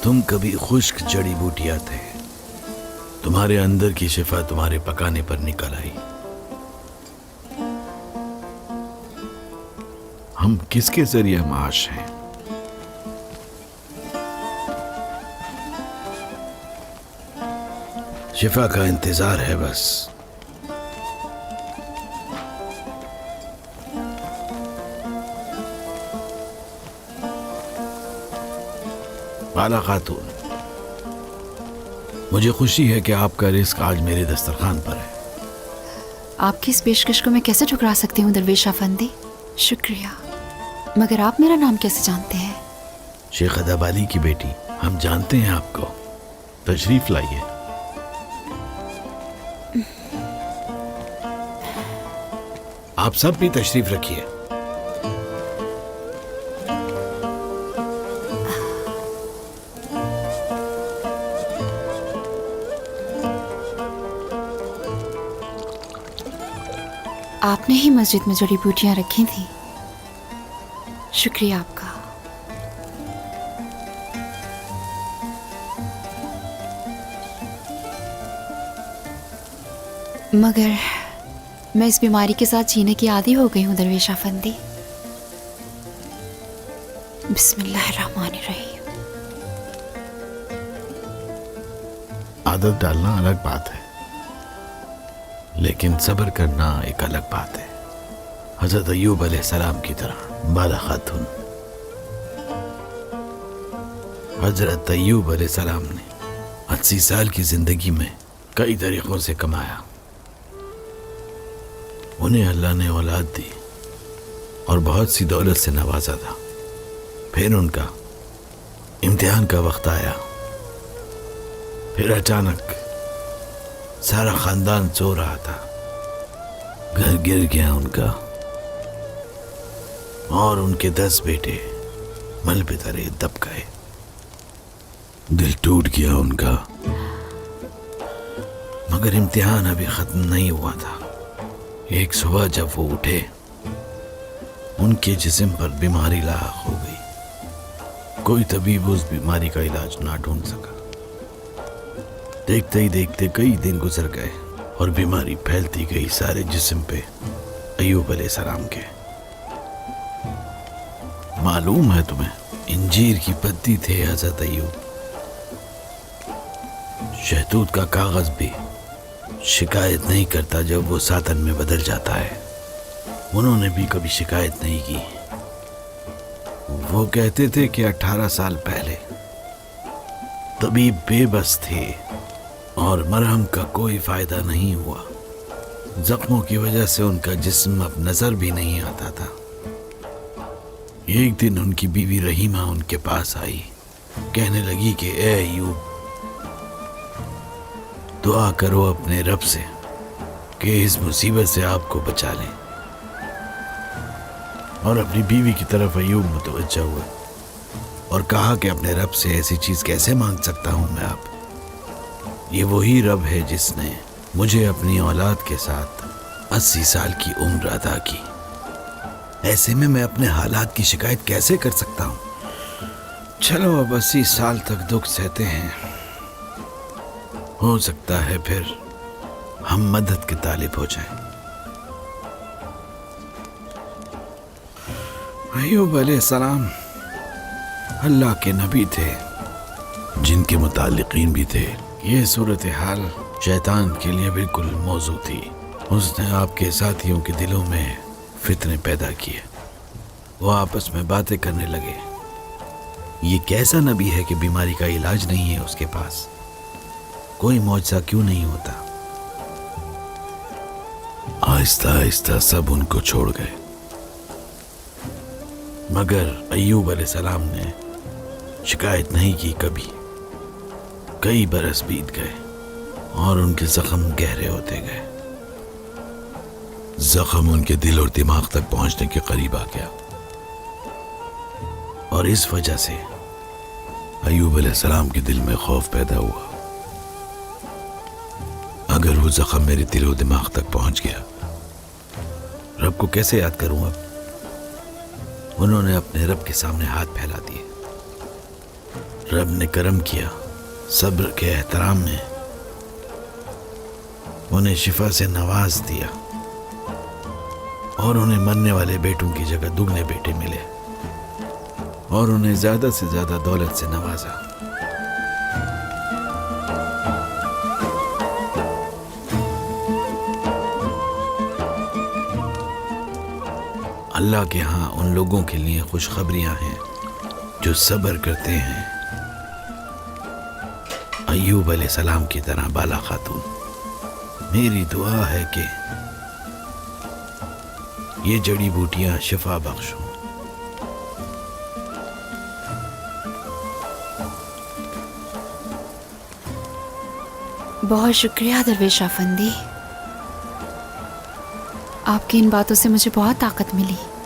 تم کبھی خشک جڑی بوٹیاں تھے، تمہارے اندر کی شفا تمہارے پکانے پر نکل آئی۔ ہم کس کے ذریعے معاش ہیں؟ شفا کا انتظار ہے بس۔ بالا خاتون، مجھے خوشی ہے کہ آپ کا رزق آج میرے دسترخوان پر ہے۔ آپ کی اس پیشکش کو میں کیسے ٹھکرا سکتی ہوں درویش افندی؟ شکریہ، مگر آپ میرا نام کیسے جانتے ہیں؟ شیخ ادب علی کی بیٹی، ہم جانتے ہیں آپ کو۔ تشریف لائیے۔ آپ سب بھی تشریف رکھیے۔ آپ نے ہی مسجد میں جڑی بوٹیاں رکھی تھیں، شکریہ آپ کا۔ مگر میں اس بیماری کے ساتھ جینے کی عادی ہو گئی ہوں درویش افندی۔ بسم اللہ الرحمن الرحیم۔ عادت ڈالنا الگ بات ہے، لیکن صبر کرنا ایک الگ بات ہے۔ حضرت ایوب علیہ السلام کی طرح بالا خاتون، حضرت ایوب علیہ السلام نے 80 سال کی زندگی میں کئی طریقوں سے کمایا۔ انہیں اللہ نے اولاد دی اور بہت سی دولت سے نوازا تھا۔ پھر ان کا امتحان کا وقت آیا، پھر اچانک سارا خاندان سو رہا تھا، گھر گر گیا ان کا، اور ان کے 10 بیٹے مل پہ ترے دب گئے۔ دل ٹوٹ گیا ان کا، مگر امتحان ابھی ختم نہیں ہوا تھا۔ ایک صبح جب وہ اٹھے، ان کے جسم پر بیماری لاحق ہو گئی۔ کوئی طبیب اس بیماری کا علاج نہ ڈھونڈ سکا۔ دیکھتے ہی دیکھتے کئی دن گزر گئے اور بیماری پھیلتی گئی سارے جسم پہ ایوب علیہ السلام کے۔ معلوم ہے تمہیں، انجیر کی پتی تھے حضرت ایوب۔ شہتوت کا کاغذ بھی شکایت نہیں کرتا جب وہ ساتن میں بدل جاتا ہے۔ انہوں نے بھی کبھی شکایت نہیں کی۔ وہ کہتے تھے کہ 18 سال پہلے طبیب بے بس تھے اور مرہم کا کوئی فائدہ نہیں ہوا۔ زخموں کی وجہ سے ان کا جسم اب نظر بھی نہیں آتا تھا۔ ایک دن ان کی بیوی رحیمہ ان کے پاس آئی، کہنے لگی کہ اے ایوب، دعا کرو اپنے رب سے کہ اس مصیبت سے آپ کو بچا لیں۔ اور اپنی بیوی کی طرف ایوب متوجہ ہوئے اور کہا کہ اپنے رب سے ایسی چیز کیسے مانگ سکتا ہوں میں اب؟ یہ وہی رب ہے جس نے مجھے اپنی اولاد کے ساتھ 80 سال کی عمر عطا کی۔ ایسے میں اپنے حالات کی شکایت کیسے کر سکتا ہوں؟ چلو اب 80 سال تک دکھ سہتے ہیں، ہو سکتا ہے پھر ہم مدد کے طالب ہو جائیں۔ ایوب علیہ السلام اللہ کے نبی تھے، جن کے متعلقین بھی تھے۔ یہ صورتحال شیطان کے لیے بالکل موزوں تھی۔ اس نے آپ کے ساتھیوں کے دلوں میں فتنے پیدا کیے۔ وہ آپس میں باتیں کرنے لگے، یہ کیسا نبی ہے کہ بیماری کا علاج نہیں ہے اس کے پاس؟ کوئی معجزہ کیوں نہیں ہوتا؟ آہستہ آہستہ سب ان کو چھوڑ گئے، مگر ایوب علیہ السلام نے شکایت نہیں کی کبھی۔ کئی برس بیت گئے اور ان کے زخم گہرے ہوتے گئے۔ زخم ان کے دل اور دماغ تک پہنچنے کے قریب آ گیا، اور اس وجہ سے ایوب علیہ السلام کے دل میں خوف پیدا ہوا۔ اگر وہ زخم میرے دل و دماغ تک پہنچ گیا، رب کو کیسے یاد کروں اب؟ انہوں نے اپنے رب کے سامنے ہاتھ پھیلا دیے۔ رب نے کرم کیا، صبر کے احترام میں انہیں شفا سے نواز دیا اور انہیں مرنے والے بیٹوں کی جگہ دگنے بیٹے ملے اور انہیں زیادہ سے زیادہ دولت سے نوازا۔ اللہ کے ہاں ان لوگوں کے لیے خوشخبریاں ہیں جو صبر کرتے ہیں، ایوب علیہ السلام کی طرح بالا خاتون۔ میری دعا ہے کہ یہ جڑی بوٹیاں شفا بخشوں۔ بہت شکریہ درویش افندی، آپ کی ان باتوں سے مجھے بہت طاقت ملی۔